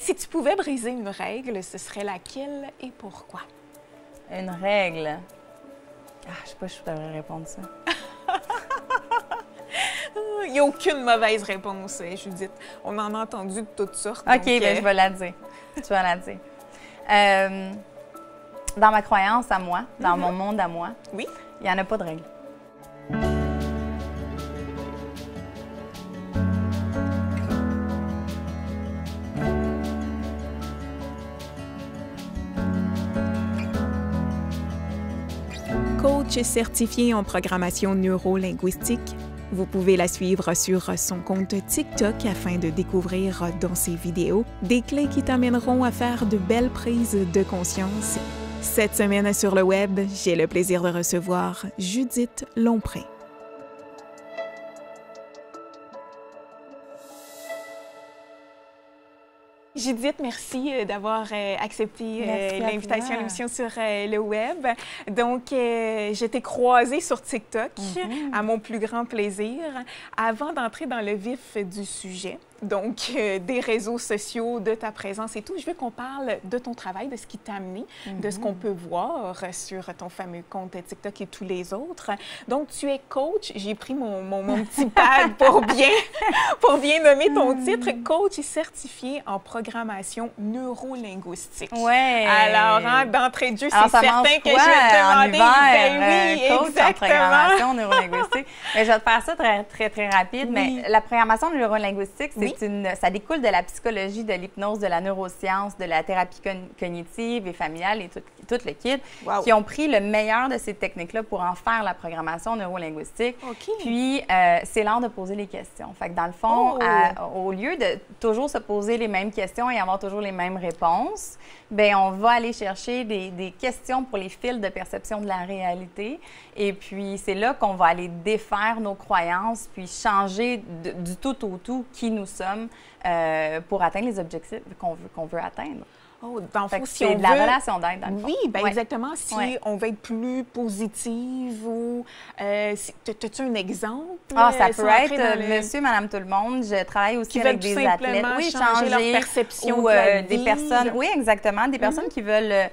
Si tu pouvais briser une règle, ce serait laquelle et pourquoi? Une règle? Ah, je sais pas si je devrais répondre ça. Il n'y a aucune mauvaise réponse, Judith. On en a entendu de toutes sortes. OK, bien, je vais la dire. Tu vas la dire. Dans ma croyance à moi, dans mon monde à moi, oui, il n'y en a pas de règle. Coach certifié en programmation neuro-linguistique, vous pouvez la suivre sur son compte TikTok afin de découvrir dans ses vidéos des clés qui t'amèneront à faire de belles prises de conscience. Cette semaine sur le web, j'ai le plaisir de recevoir Judith Lompré. Judith, merci d'avoir accepté l'invitation à l'émission sur le web. Donc, je t'ai croisée sur TikTok, à mon plus grand plaisir. Avant d'entrer dans le vif du sujet, donc des réseaux sociaux, de ta présence et tout, je veux qu'on parle de ton travail, de ce qui t'a amené, de ce qu'on peut voir sur ton fameux compte TikTok et tous les autres. Donc, tu es coach. J'ai pris mon petit pad pour bien nommer ton titre. Coach et certifié en programmation neurolinguistique. Ouais. Alors, d'entrée de jeu, c'est certain que je vais te demander. Ben oui, coach en programmation neurolinguistique. Mais je vais te faire ça très rapide. Oui. Mais la programmation neurolinguistique, ça découle de la psychologie, de l'hypnose, de la neuroscience, de la thérapie cognitive et familiale et tout le kit, qui ont pris le meilleur de ces techniques-là pour en faire la programmation neurolinguistique. Okay. Puis, c'est l'art de poser les questions. Fait que dans le fond, au lieu de toujours se poser les mêmes questions et avoir toujours les mêmes réponses, bien, on va aller chercher des questions pour les fils de perception de la réalité. Et puis, c'est là qu'on va aller défaire nos croyances, puis changer du tout au tout qui nous sommes pour atteindre les objectifs qu'on veut atteindre. Oh, dans le fond, si c'est on de la veut... relation d'aide, dans le fond. Oui, bien exactement. Si on veut être plus positive ou... As-tu un exemple? Ah, ça peut être monsieur, madame, tout le monde. Je travaille aussi avec des athlètes. Oui, changer leur perception ou de la des vie. personnes... Oui, exactement. Des personnes qui veulent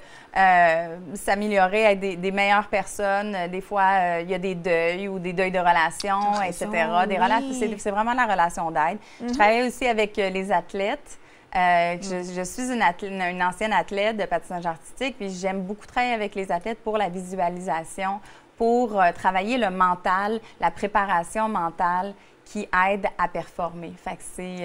s'améliorer, être des meilleures personnes. Des fois, il y a des deuils ou des deuils de relations, etc. C'est vraiment la relation d'aide. Je travaille aussi avec les athlètes. Je suis une ancienne athlète de patinage artistique, puis j'aime beaucoup travailler avec les athlètes pour la visualisation, pour travailler le mental, la préparation mentale qui aide à performer. Fait que c'est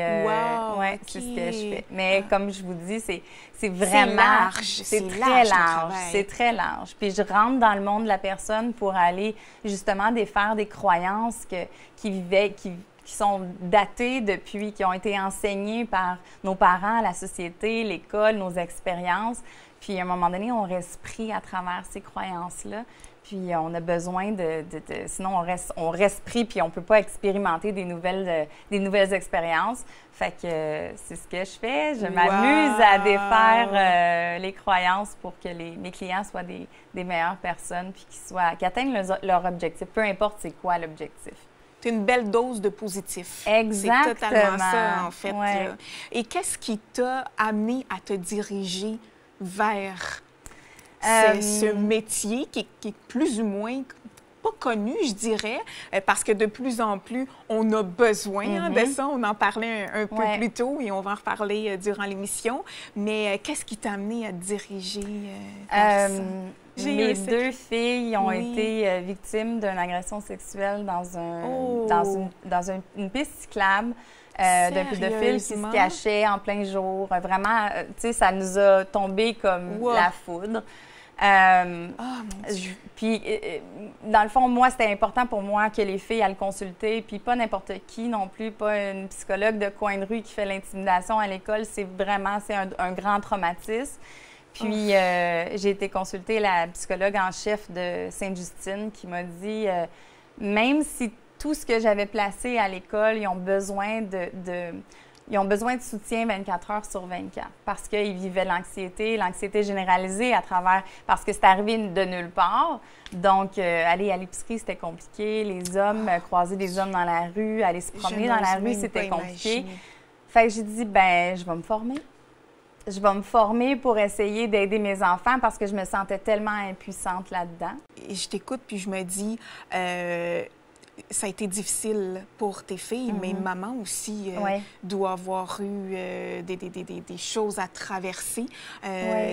c'est ce que je fais. Mais comme je vous dis, c'est vraiment large. C'est très large. C'est très large. Puis je rentre dans le monde de la personne pour aller justement défaire des croyances qui sont datées depuis, qui ont été enseignées par nos parents, la société, l'école, nos expériences. Puis, à un moment donné, on reste pris à travers ces croyances-là. Puis, on a besoin sinon, on reste pris, puis on ne peut pas expérimenter des nouvelles expériences. Fait que c'est ce que je fais. Je m'amuse à défaire les croyances pour que mes clients soient des meilleures personnes, puis qu'ils atteignent leur objectif, peu importe c'est quoi l'objectif. C'est une belle dose de positif. Exactement. C'est totalement ça, en fait. Ouais. Et qu'est-ce qui t'a amené à te diriger vers ce métier qui est plus ou moins pas connu, je dirais, parce que de plus en plus, on a besoin de ça. On en parlait un peu plus tôt et on va en reparler durant l'émission. Mais qu'est-ce qui t'a amené à te diriger vers ça? Mes deux filles ont été victimes d'une agression sexuelle dans une piste cyclable d'un pédophile qui se cachait en plein jour. Vraiment, tu sais, ça nous a tombé comme la foudre. Puis, dans le fond, moi, c'était important pour moi que les filles aient le consulter, puis pas n'importe qui non plus, pas une psychologue de coin de rue qui fait l'intimidation à l'école. C'est un grand traumatisme. Puis, j'ai été consulter la psychologue en chef de Sainte-Justine qui m'a dit, même si tout ce que j'avais placé à l'école, ils ont besoin de soutien 24 heures sur 24 parce qu'ils vivaient l'anxiété généralisée parce que c'est arrivé de nulle part. Donc, aller à l'épicerie, c'était compliqué. Les hommes, croiser des hommes dans la rue, aller se promener dans la rue, c'était compliqué. Fait que j'ai dit, ben je vais me former. je vais me former pour essayer d'aider mes enfants parce que je me sentais tellement impuissante là-dedans. Et je t'écoute, puis je me dis, ça a été difficile pour tes filles, mais maman aussi doit avoir eu des choses à traverser.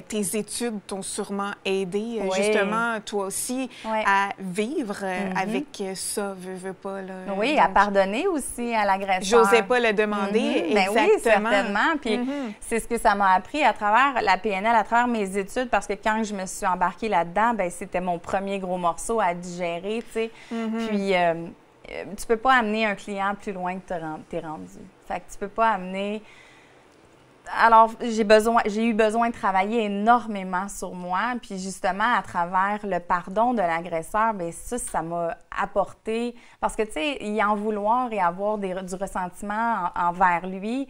Tes études t'ont sûrement aidé, justement, toi aussi, à vivre avec ça, veux pas. Là, oui, donc, à pardonner aussi à l'agresseur. J'osais pas le demander, exactement. Ben oui, certainement. Puis c'est ce que ça m'a appris à travers la PNL, à travers mes études, parce que quand je me suis embarquée là-dedans, ben c'était mon premier gros morceau à digérer, tu sais. Puis tu peux pas amener un client plus loin que t'es rendu. Fait que tu peux pas amener... Alors, j'ai eu besoin de travailler énormément sur moi, puis justement, à travers le pardon de l'agresseur, bien ça m'a apporté... Parce que, tu sais, y en vouloir et avoir du ressentiment envers lui,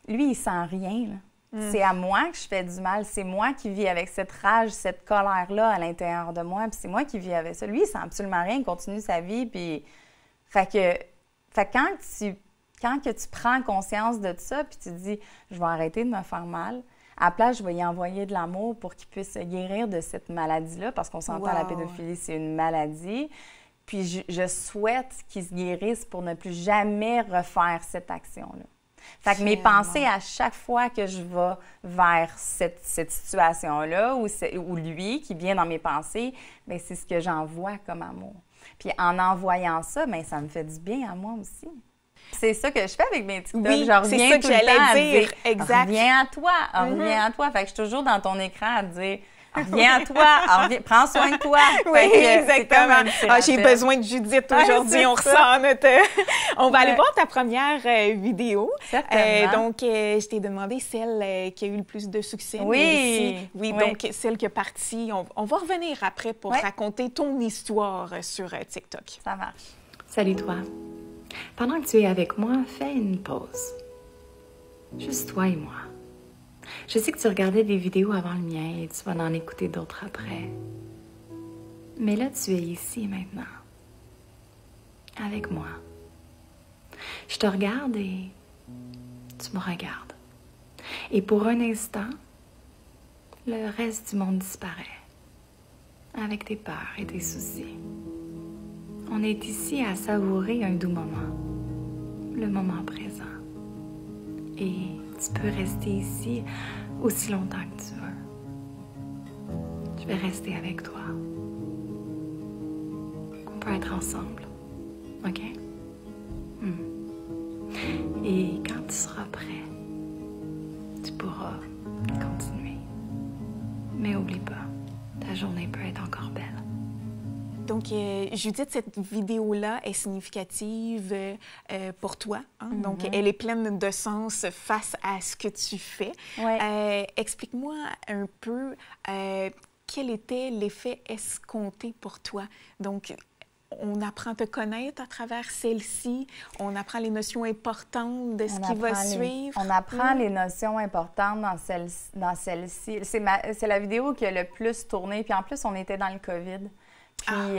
il sent rien, là. C'est à moi que je fais du mal. C'est moi qui vis avec cette rage, cette colère-là à l'intérieur de moi, puis c'est moi qui vis avec ça. Lui, il sent absolument rien, il continue sa vie, puis... Fait que quand tu prends conscience de ça, puis tu te dis, je vais arrêter de me faire mal, à la place, je vais y envoyer de l'amour pour qu'il puisse se guérir de cette maladie-là, parce qu'on s'entend, la pédophilie, c'est une maladie. Puis je souhaite qu'il se guérisse pour ne plus jamais refaire cette action-là. Fait que mes pensées, à chaque fois que je vais vers cette situation-là, ou lui qui vient dans mes pensées, bien, c'est ce que j'envoie comme amour. Puis en envoyant ça, bien, ça me fait du bien à moi aussi. C'est ça que je fais avec mes TikTok. Oui, je reviens tout le temps à dire, exact. Reviens à toi, reviens à toi. Fait que je suis toujours dans ton écran à dire, reviens à toi, prends soin de toi. Oui, exactement. J'ai besoin de Judith aujourd'hui. On ressent notre... On va aller voir ta première vidéo. Donc, je t'ai demandé celle qui a eu le plus de succès. Oui. Oui, donc celle qui est partie. On va revenir après pour raconter ton histoire sur TikTok. Ça marche. Salut toi. Pendant que tu es avec moi, fais une pause. Juste toi et moi. Je sais que tu regardais des vidéos avant le mien et tu vas en écouter d'autres après. Mais là, tu es ici maintenant. Avec moi. Je te regarde et tu me regardes. Et pour un instant, le reste du monde disparaît. Avec tes peurs et tes soucis. On est ici à savourer un doux moment. Le moment présent. Et tu peux rester ici aussi longtemps que tu veux. Je vais rester avec toi. On peut être ensemble. OK? Et quand tu seras prêt, tu pourras continuer. Mais oublie pas, ta journée peut être encore belle. Donc, Judith, cette vidéo-là est significative pour toi. Hein? Donc, elle est pleine de sens face à ce que tu fais. Explique-moi un peu quel était l'effet escompté pour toi. Donc, on apprend à te connaître à travers celle-ci. On apprend les notions importantes de ce qui va suivre. On apprend les notions importantes dans celle-ci. C'est la vidéo qui a le plus tourné. Puis en plus, on était dans le COVID. Puis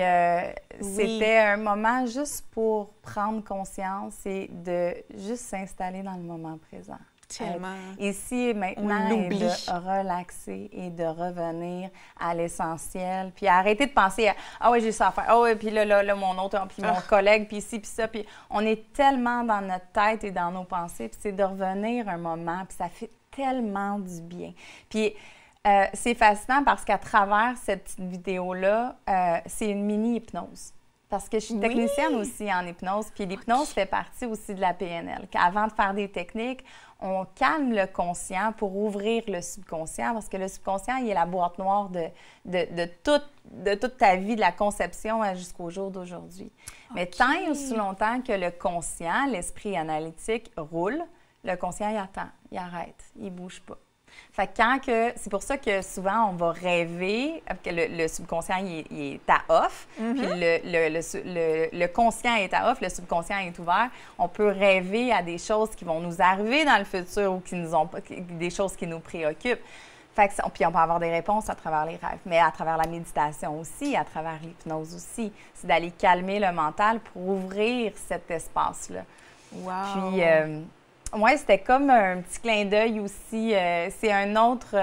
c'était un moment juste pour prendre conscience et de juste s'installer dans le moment présent. Tellement. Ici et maintenant, et de relaxer et de revenir à l'essentiel. Puis arrêter de penser à « Ah oui, j'ai ça à faire. Ah oui, puis là, mon autre, puis mon collègue, puis ici, puis ça. » Puis on est tellement dans notre tête et dans nos pensées. Puis c'est de revenir un moment, puis ça fait tellement du bien. Puis c'est fascinant parce qu'à travers cette petite vidéo-là, c'est une mini-hypnose. Parce que je suis technicienne aussi en hypnose, puis l'hypnose fait partie aussi de la PNL. Avant de faire des techniques, on calme le conscient pour ouvrir le subconscient, parce que le subconscient, il est la boîte noire de toute ta vie, de la conception jusqu'au jour d'aujourd'hui. Mais tant et aussi longtemps que le conscient, l'esprit analytique roule, le conscient, il attend, il arrête, il bouge pas. Fait que c'est pour ça que souvent, on va rêver, que le subconscient, il est à off, puis le conscient est à off, le subconscient est ouvert. On peut rêver à des choses qui vont nous arriver dans le futur ou des choses qui nous préoccupent. Puis on peut avoir des réponses à travers les rêves, mais à travers la méditation aussi, à travers l'hypnose aussi. C'est d'aller calmer le mental pour ouvrir cet espace-là. Wow! Puis... Oui, c'était comme un petit clin d'œil aussi. C'est un autre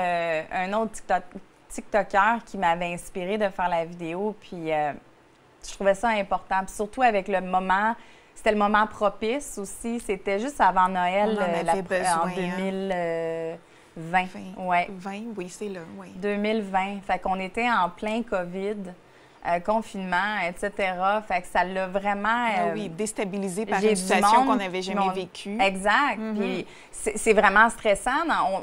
TikToker qui m'avait inspiré de faire la vidéo. Puis je trouvais ça important. Puis surtout avec le moment, c'était le moment propice aussi. C'était juste avant Noël, en 2020. Ouais. 20, oui, c'est là, oui. 2020. Fait qu'on était en plein COVID. Confinement, etc. Fait que ça l'a vraiment... oui, déstabilisé par une situation qu'on n'avait jamais vécue. Exact. Puis c'est vraiment stressant.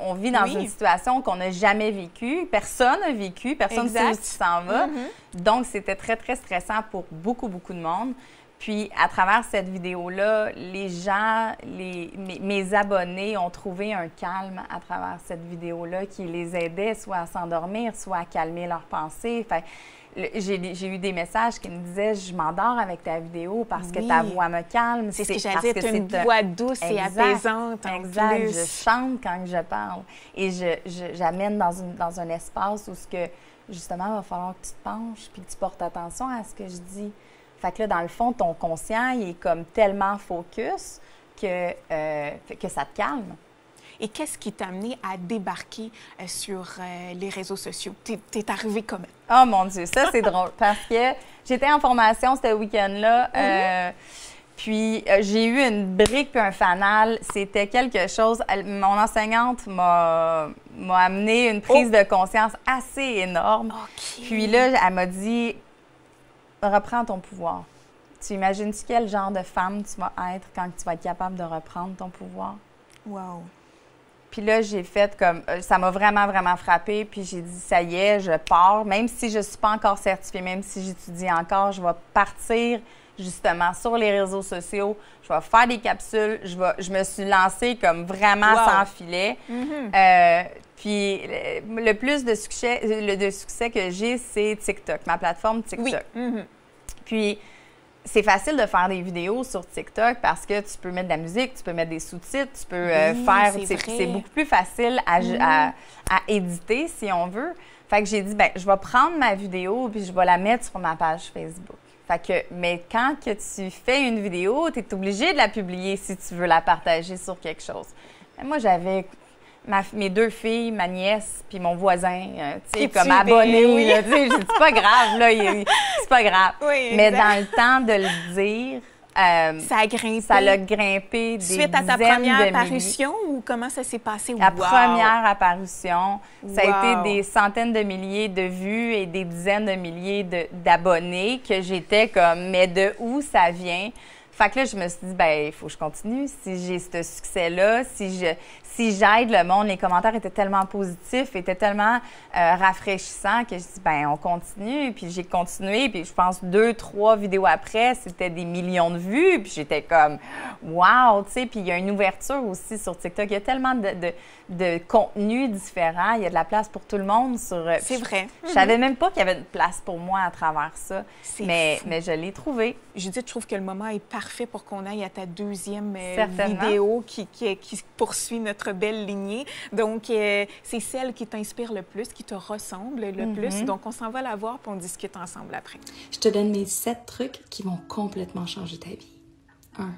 On vit dans une situation qu'on n'a jamais vécue. Personne n'a vécu. Personne ne sait où tu s'en vas. Donc, c'était très, très stressant pour beaucoup, beaucoup de monde. Puis, à travers cette vidéo-là, les gens, mes abonnés ont trouvé un calme à travers cette vidéo-là qui les aidait soit à s'endormir, soit à calmer leurs pensées. Fait j'ai eu des messages qui me disaient « Je m'endors avec ta vidéo parce que ta voix me calme. » C'est ce que j'allais dire, tu as une voix douce et apaisante en exact. plus. Je chante quand je parle et j'amène dans un espace où justement, il va falloir que tu te penches puis que tu portes attention à ce que je dis. Fait que là, dans le fond, ton conscient, il est comme tellement focus que ça te calme. Et qu'est-ce qui t'a amené à débarquer sur les réseaux sociaux? T'es arrivée comment? Oh mon Dieu, ça c'est drôle parce que j'étais en formation ce week-end-là. Puis j'ai eu une brique puis un fanal. C'était quelque chose. Mon enseignante m'a amené une prise de conscience assez énorme. Okay. Puis là, elle m'a dit reprends ton pouvoir. Tu imagines-tu quel genre de femme tu vas être quand tu vas être capable de reprendre ton pouvoir? Wow! Puis là, j'ai fait comme... Ça m'a vraiment, vraiment frappée. Puis j'ai dit, ça y est, je pars. Même si je ne suis pas encore certifiée, même si j'étudie encore, je vais partir justement sur les réseaux sociaux. Je vais faire des capsules. Je me suis lancée comme vraiment sans filet. Puis le plus de succès que j'ai, c'est TikTok, ma plateforme TikTok. Oui. Puis... c'est facile de faire des vidéos sur TikTok parce que tu peux mettre de la musique, tu peux mettre des sous-titres, tu peux faire... C'est beaucoup plus facile à éditer, si on veut. Fait que j'ai dit, bien, je vais prendre ma vidéo puis je vais la mettre sur ma page Facebook. Fait que, mais quand que tu fais une vidéo, tu es obligé de la publier si tu veux la partager sur quelque chose. Mais moi, j'avais... mes 2 filles, ma nièce, puis mon voisin, tu sais, comme abonné. Oui. Tu sais, c'est pas grave, là, c'est pas grave. Oui, mais dans le temps de le dire, ça a grimpé. Ça l'a grimpé des Suite à ta première apparition ou comment ça s'est passé? La première apparition, ça a été des centaines de milliers de vues et des dizaines de milliers d'abonnés que j'étais comme, mais de où ça vient? Fait que là, je me suis dit, ben il faut que je continue. Si j'ai ce succès-là, si j'aide le monde, les commentaires étaient tellement positifs, étaient tellement rafraîchissants que je dis, ben on continue. Puis j'ai continué, puis je pense 2-3 vidéos après, c'était des millions de vues. Puis j'étais comme, wow, tu sais. Puis il y a une ouverture aussi sur TikTok. Il y a tellement de contenus différents. Il y a de la place pour tout le monde sur... C'est vrai. Je savais même pas qu'il y avait de place pour moi à travers ça. Mais je l'ai trouvé. Judith, je trouve que le moment est parfait pour qu'on aille à ta deuxième vidéo qui poursuit notre belle lignée. Donc, c'est celle qui t'inspire le plus, qui te ressemble le plus. Donc, on s'en va la voir puis on discute ensemble après. Je te donne mes 7 trucs qui vont complètement changer ta vie. 1.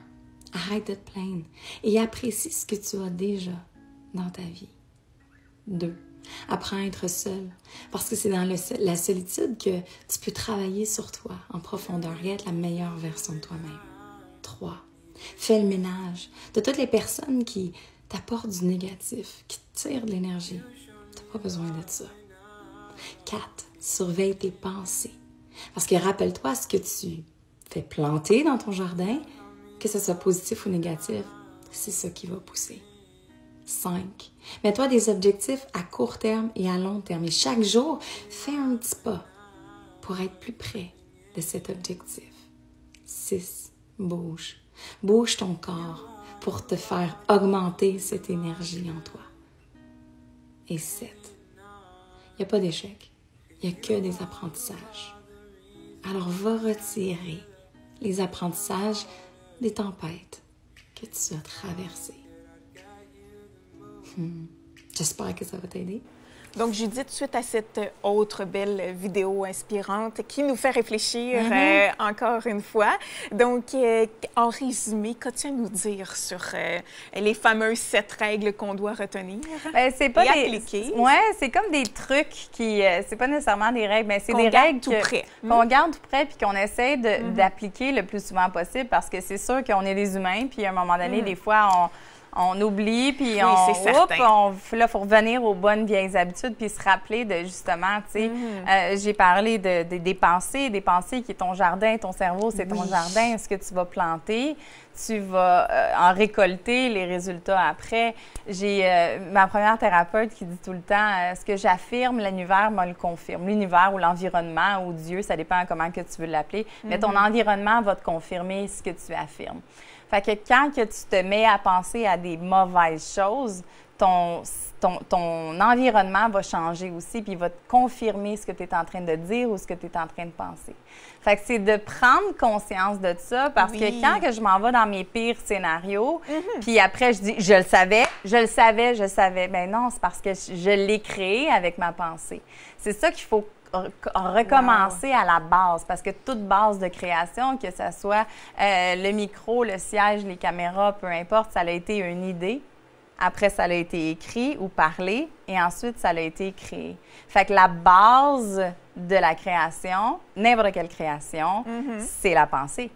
Arrête de te plaindre et apprécie ce que tu as déjà dans ta vie. 2. Apprends à être seul, parce que c'est dans la solitude que tu peux travailler sur toi en profondeur et être la meilleure version de toi-même. 3. Fais le ménage de toutes les personnes qui t'apportent du négatif, qui te tirent de l'énergie. Tu n'as pas besoin de ça. 4. Surveille tes pensées, parce que rappelle-toi ce que tu fais planter dans ton jardin, que ce soit positif ou négatif, c'est ça qui va pousser. 5. Mets-toi des objectifs à court terme et à long terme. Et chaque jour, fais un petit pas pour être plus près de cet objectif. 6. Bouge. Bouge ton corps pour te faire augmenter cette énergie en toi. Et 7. Il n'y a pas d'échec. Il n'y a que des apprentissages. Alors, va retirer les apprentissages des tempêtes que tu as traversées. J'espère que ça va t'aider. Donc, Judith, suite à cette autre belle vidéo inspirante qui nous fait réfléchir encore une fois, donc, en résumé, qu'as-tu à nous dire sur les fameuses 7 règles qu'on doit retenir c'est pas et appliquer? Oui, c'est comme des trucs qui... c'est pas nécessairement des règles, mais c'est des règles tout près. Qu'on garde tout près puis qu'on essaie d'appliquer le plus souvent possible parce que c'est sûr qu'on est des humains puis à un moment donné, des fois, on oublie, puis là, il faut revenir aux bonnes vieilles habitudes, puis se rappeler de, justement, tu sais, j'ai parlé des pensées qui est ton jardin, ton cerveau, c'est ton jardin, ce que tu vas planter, tu vas en récolter les résultats après. J'ai ma première thérapeute qui dit tout le temps, ce que j'affirme, l'univers me le confirme. L'univers ou l'environnement ou Dieu, ça dépend comment que tu veux l'appeler, mais ton environnement va te confirmer ce que tu affirmes. Fait que quand que tu te mets à penser à des mauvaises choses, ton environnement va changer aussi, puis il va te confirmer ce que tu es en train de dire ou ce que tu es en train de penser. Fait que c'est de prendre conscience de ça, parce que quand que je m'en vais dans mes pires scénarios, puis après je dis « je le savais », bien non, c'est parce que je l'ai créé avec ma pensée. C'est ça qu'il faut recommencer à la base, parce que toute base de création, que ce soit le micro, le siège, les caméras, peu importe, ça a été une idée. Après, ça a été écrit ou parlé, et ensuite, ça a été créé. Fait que la base de la création, n'importe quelle création, c'est la pensée,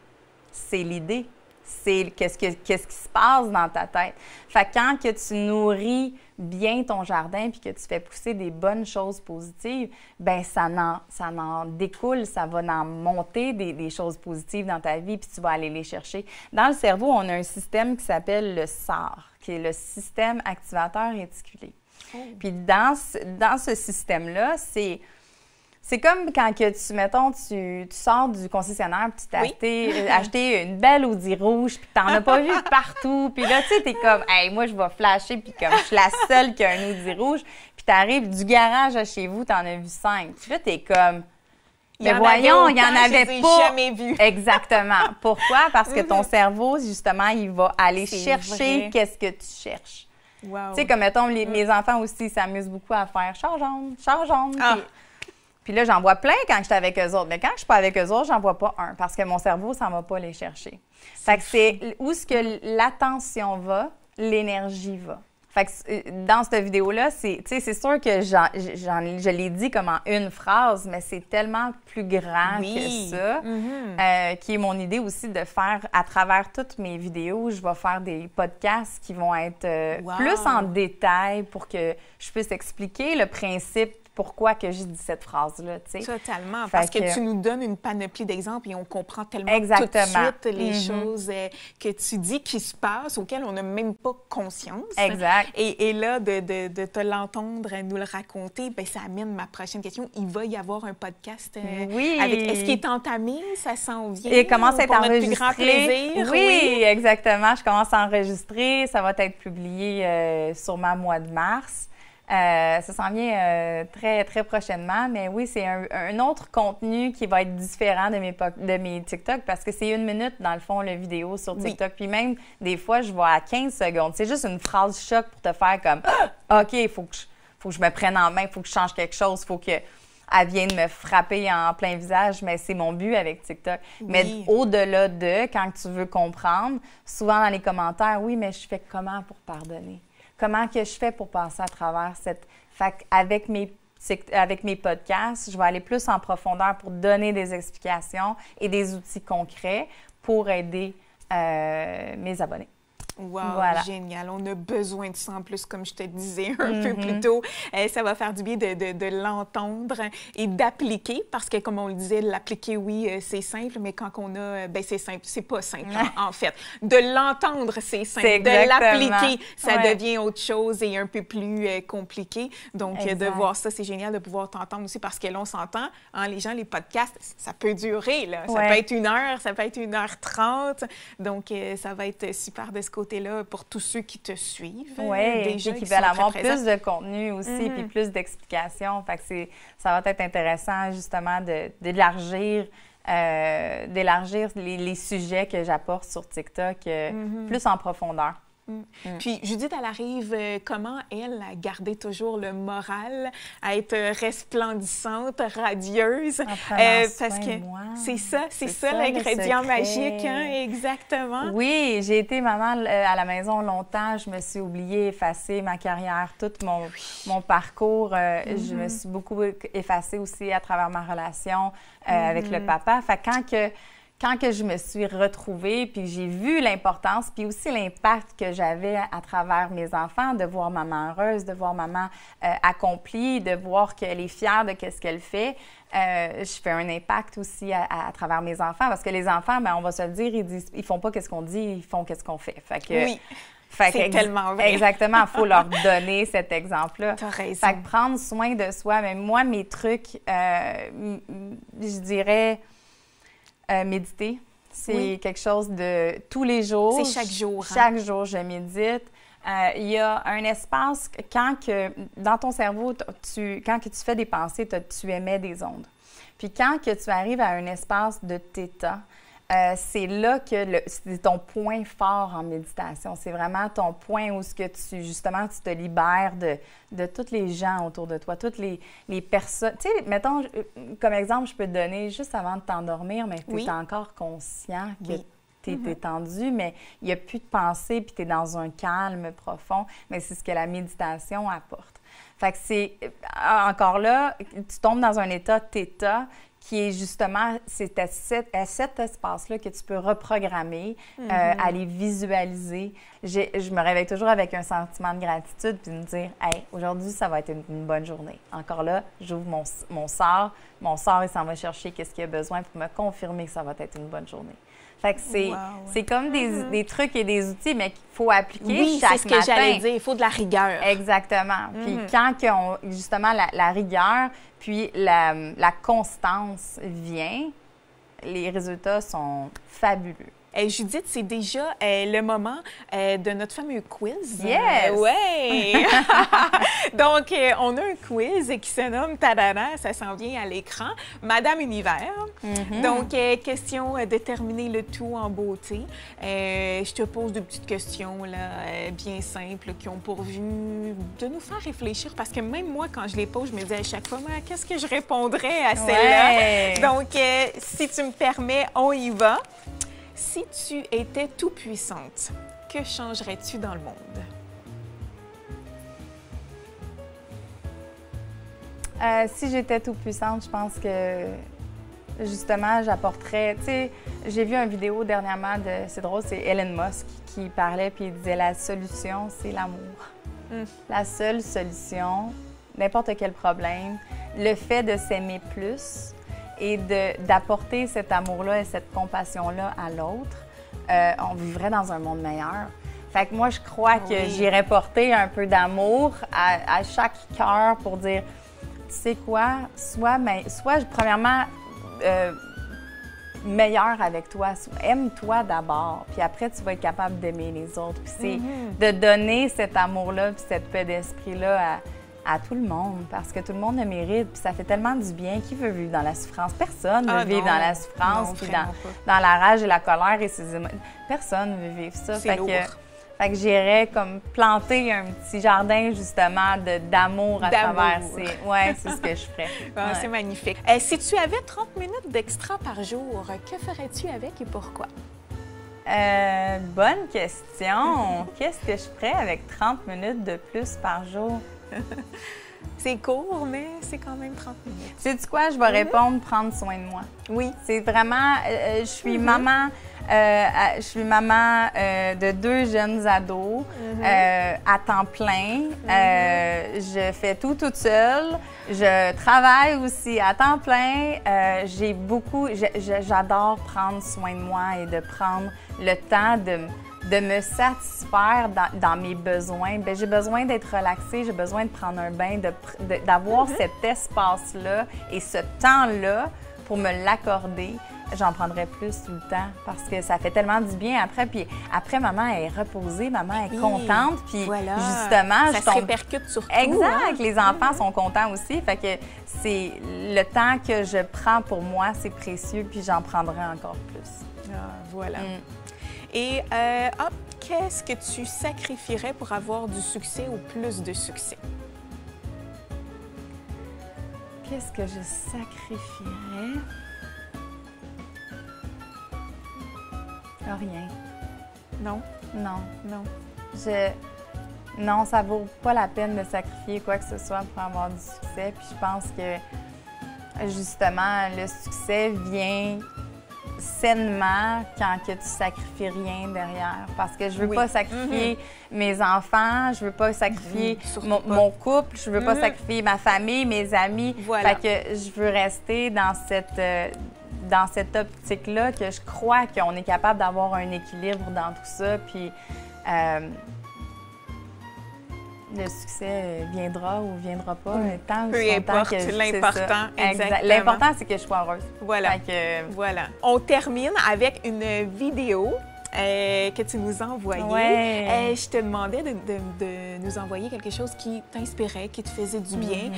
c'est l'idée, c'est qu'est-ce qui se passe dans ta tête. Fait que quand que tu nourris bien ton jardin puis que tu fais pousser des bonnes choses positives, bien, ça en découle, ça va en monter des choses positives dans ta vie, puis tu vas aller les chercher. Dans le cerveau, on a un système qui s'appelle le SAR, qui est le système activateur réticulé. Puis dans ce système-là, c'est comme quand tu sors du concessionnaire, puis tu t'as acheté une belle Audi rouge, puis tu n'en as pas vu partout. Puis là, tu sais, tu es comme, hey, moi, je vais flasher, puis comme je suis la seule qui a un Audi rouge. Puis tu arrives du garage à chez vous, tu en as vu 5. Puis là, tu es comme, mais voyons, il n'y en avait pas. Jamais vu. Exactement. Pourquoi? Parce que ton cerveau, justement, il va aller chercher qu'est-ce que tu cherches. Wow. Tu sais, comme mettons, mes enfants aussi s'amusent beaucoup à faire char jaune. Puis là, j'en vois plein quand je suis avec eux autres. Mais quand je ne suis pas avec eux autres, j'en vois pas un parce que mon cerveau, ça ne va pas les chercher. Fait que c'est où ce que l'attention va, l'énergie va. Fait que dans cette vidéo-là, c'est sûr que je l'ai dit comme en une phrase, mais c'est tellement plus grand que ça, qui est mon idée aussi de faire, à travers toutes mes vidéos, je vais faire des podcasts qui vont être plus en détail pour que je puisse expliquer le principe pourquoi que j'ai dit cette phrase-là, tu sais. Totalement, parce que tu nous donnes une panoplie d'exemples et on comprend tellement tout de suite les choses que tu dis qui se passent, auxquelles on n'a même pas conscience. Exact. Et là, de te l'entendre nous le raconter, bien, ça amène ma prochaine question. Il va y avoir un podcast avec... Est-ce qu'il est entamé? Ça s'en vient? Il commence à être enregistré. Pour notre plus grand plaisir? Oui, exactement. Je commence à enregistrer. Ça va être publié sûrement au mois de mars. Ça s'en vient très, très prochainement, mais oui, c'est un autre contenu qui va être différent de mes TikTok parce que c'est 1 minute, dans le fond, la vidéo sur TikTok. Puis même, des fois, je vais à 15 secondes. C'est juste une phrase choc pour te faire comme « OK, il faut que je me prenne en main, il faut que je change quelque chose, il faut qu'elle vienne me frapper en plein visage. » Mais c'est mon but avec TikTok. Oui. Mais au-delà de, quand tu veux comprendre, souvent dans les commentaires, « Oui, mais je fais comment pour pardonner? » Comment que je fais pour passer à travers cette... Fait qu'avec mes podcasts, je vais aller plus en profondeur pour donner des explications et des outils concrets pour aider mes abonnés. Wow, voilà. Génial. On a besoin de ça en plus, comme je te disais un peu plus tôt. Ça va faire du bien de l'entendre et d'appliquer, parce que comme on le disait, l'appliquer, oui, c'est simple, mais quand on a... Bien, c'est simple. C'est pas simple, en fait. De l'entendre, c'est simple. De l'appliquer, ça devient autre chose et un peu plus compliqué. Donc, de voir ça, c'est génial de pouvoir t'entendre aussi, parce que là, on s'entend, les gens, les podcasts, ça peut durer, là. Ça peut être 1 heure, ça peut être 1h30. Donc, ça va être super de ce côté là pour tous ceux qui te suivent. Oui, qui veulent avoir plus de contenu aussi, puis plus d'explications. Fait que ça va être intéressant, justement, d'élargir les sujets que j'apporte sur TikTok plus en profondeur. Puis Judith, elle arrive, comment elle a gardé toujours le moral, à être resplendissante, radieuse? Parce que c'est ça l'ingrédient magique, hein? Exactement. Oui, j'ai été maman à la maison longtemps. Je me suis oubliée, effacée ma carrière, tout mon parcours. Je me suis beaucoup effacée aussi à travers ma relation avec le papa. Fait quand je me suis retrouvée, puis j'ai vu l'importance, puis aussi l'impact que j'avais à travers mes enfants, de voir maman heureuse, de voir maman accomplie, de voir qu'elle est fière de ce qu'elle fait, je fais un impact aussi à travers mes enfants, parce que les enfants, bien, on va se le dire, ils font pas ce qu'on dit, ils font ce qu'on fait. Fait que, oui. C'est tellement vrai. Exactement, il faut leur donner cet exemple-là. T'as raison. Fait que prendre soin de soi, mais moi, mes trucs, je dirais méditer. C'est quelque chose de tous les jours. C'est chaque jour. Chaque jour, je médite. Il y a un espace, dans ton cerveau, quand que tu fais des pensées, tu émets des ondes. Puis quand que tu arrives à un espace de θ, c'est là que c'est ton point fort en méditation. C'est vraiment ton point où tu te libères de tous les gens autour de toi, toutes les personnes. Tu sais, mettons, comme exemple, je peux te donner juste avant de t'endormir, mais tu es encore conscient que tu es détendu, mais il n'y a plus de pensée, puis tu es dans un calme profond. Mais c'est ce que la méditation apporte. Fait que c'est, encore là, tu tombes dans un état θ, qui est justement, c'est à cet espace-là que tu peux reprogrammer, aller visualiser. Je me réveille toujours avec un sentiment de gratitude, puis me dire, « Hey, aujourd'hui, ça va être une bonne journée. » Encore là, j'ouvre mon sort, il s'en va chercher qu'est-ce qu'il a besoin pour me confirmer que ça va être une bonne journée. Fait que c'est comme des trucs et des outils, mais qu'il faut appliquer chaque matin. Oui, c'est ce que j'allais dire. Il faut de la rigueur. Exactement. Puis quand justement la rigueur, puis la constance vient, les résultats sont fabuleux. Judith, c'est déjà le moment de notre fameux quiz. Yes! Oui! Donc, on a un quiz qui se nomme Tadana, ça s'en vient à l'écran, Madame Univers. Donc, question de terminer le tout en beauté. Je te pose deux petites questions là, bien simples qui ont pour but de nous faire réfléchir parce que même moi, quand je les pose, je me dis à chaque fois, qu'est-ce que je répondrais à celle-là? Ouais. Donc, si tu me permets, on y va. Si tu étais tout-puissante, que changerais-tu dans le monde? Si j'étais tout-puissante, je pense que, justement, j'apporterais... Tu sais, j'ai vu une vidéo dernièrement c'est drôle, c'est Elon Musk qui parlait, puis il disait « La solution, c'est l'amour. La seule solution, n'importe quel problème, le fait de s'aimer plus... » et d'apporter cet amour-là et cette compassion-là à l'autre, on vivrait dans un monde meilleur. Fait que moi, je crois que j'irais porter un peu d'amour à chaque cœur pour dire, tu sais quoi, soit premièrement, meilleur avec toi, aime-toi d'abord, puis après, tu vas être capable d'aimer les autres. Puis c'est de donner cet amour-là, puis cette paix d'esprit-là à tout le monde, parce que tout le monde le mérite, puis ça fait tellement du bien. Qui veut vivre dans la souffrance? Personne ne veut vivre dans la souffrance, puis dans la rage et la colère et ses émotions. Personne ne veut vivre ça. C'est lourd. Fait que j'irais comme planter un petit jardin, justement, d'amour à travers. C'est ce que je ferais. C'est magnifique. Si tu avais 30 minutes d'extra par jour, que ferais-tu avec et pourquoi? Bonne question. Qu'est-ce que je ferais avec 30 minutes de plus par jour? C'est court, mais c'est quand même 30 minutes. Sais-tu quoi? Je vais répondre prendre soin de moi. Oui. C'est vraiment... je suis maman... je suis maman de 2 jeunes ados à temps plein. Je fais tout toute seule. Je travaille aussi à temps plein. J'adore prendre soin de moi et de prendre le temps de me satisfaire dans mes besoins. Bien, j'ai besoin d'être relaxée, j'ai besoin de prendre un bain, d'avoir cet espace-là et ce temps-là pour me l'accorder. J'en prendrais plus tout le temps parce que ça fait tellement du bien après. Puis après, maman est reposée, maman est contente. Puis justement, ça se répercute sur tout. Exact. Les enfants sont contents aussi. Fait que c'est le temps que je prends pour moi, c'est précieux. Puis j'en prendrai encore plus. Voilà. Et qu'est-ce que tu sacrifierais pour avoir du succès ou plus de succès? Qu'est-ce que je sacrifierais? Rien. Non? Non. Non. Non, ça vaut pas la peine de sacrifier quoi que ce soit pour avoir du succès. Puis je pense que, justement, le succès vient sainement quand que tu sacrifies rien derrière. Parce que je veux pas sacrifier mes enfants, je veux pas sacrifier mon couple, je veux pas sacrifier ma famille, mes amis. Voilà. Fait que je veux rester dans cette optique-là que je crois qu'on est capable d'avoir un équilibre dans tout ça. Puis le succès viendra ou viendra pas. Tant peu importe, l'important, exactement. L'important, c'est que je sois heureuse. Voilà. Voilà. On termine avec une vidéo que tu nous as envoyée. Ouais. Je te demandais de nous envoyer quelque chose qui t'inspirait, qui te faisait du bien.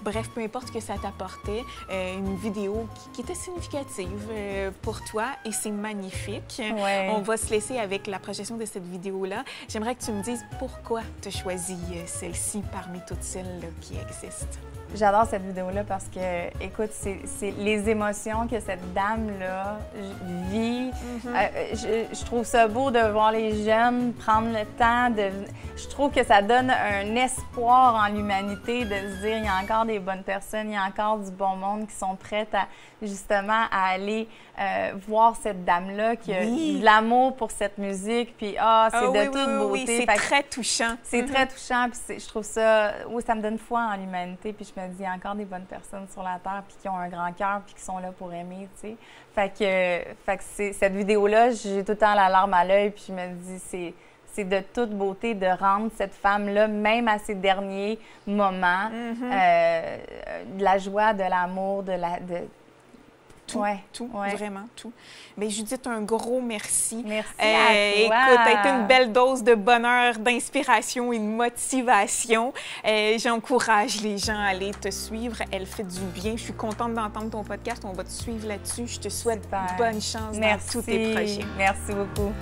Bref, peu importe ce que ça t'apportait, une vidéo qui était significative pour toi et c'est magnifique. Ouais. On va se laisser avec la projection de cette vidéo-là. J'aimerais que tu me dises pourquoi tu as choisi celle-ci parmi toutes celles qui existent. J'adore cette vidéo-là parce que, écoute, c'est les émotions que cette dame-là vit. Je trouve ça beau de voir les jeunes prendre le temps de... Je trouve que ça donne un espoir en l'humanité de se dire il y a encore des bonnes personnes, il y a encore du bon monde qui sont prêtes à, justement, à aller voir cette dame-là qui a de l'amour pour cette musique. Puis, c'est de toute beauté. Oui, c'est très touchant. C'est très touchant. Puis je trouve ça... Oui, ça me donne foi en l'humanité. Puis je me dis, il y a encore des bonnes personnes sur la Terre puis qui ont un grand cœur puis qui sont là pour aimer, tu sais. Fait que cette vidéo-là, j'ai tout le temps la larme à l'œil puis je me dis, c'est de toute beauté de rendre cette femme-là, même à ses derniers moments, de la joie, de l'amour, Tout, vraiment tout. Bien, Judith, un gros merci. Merci à toi. Écoute, ça a été une belle dose de bonheur, d'inspiration et de motivation. J'encourage les gens à aller te suivre. Elle fait du bien. Je suis contente d'entendre ton podcast. On va te suivre là-dessus. Je te souhaite bonne chance dans tous tes projets. Merci beaucoup.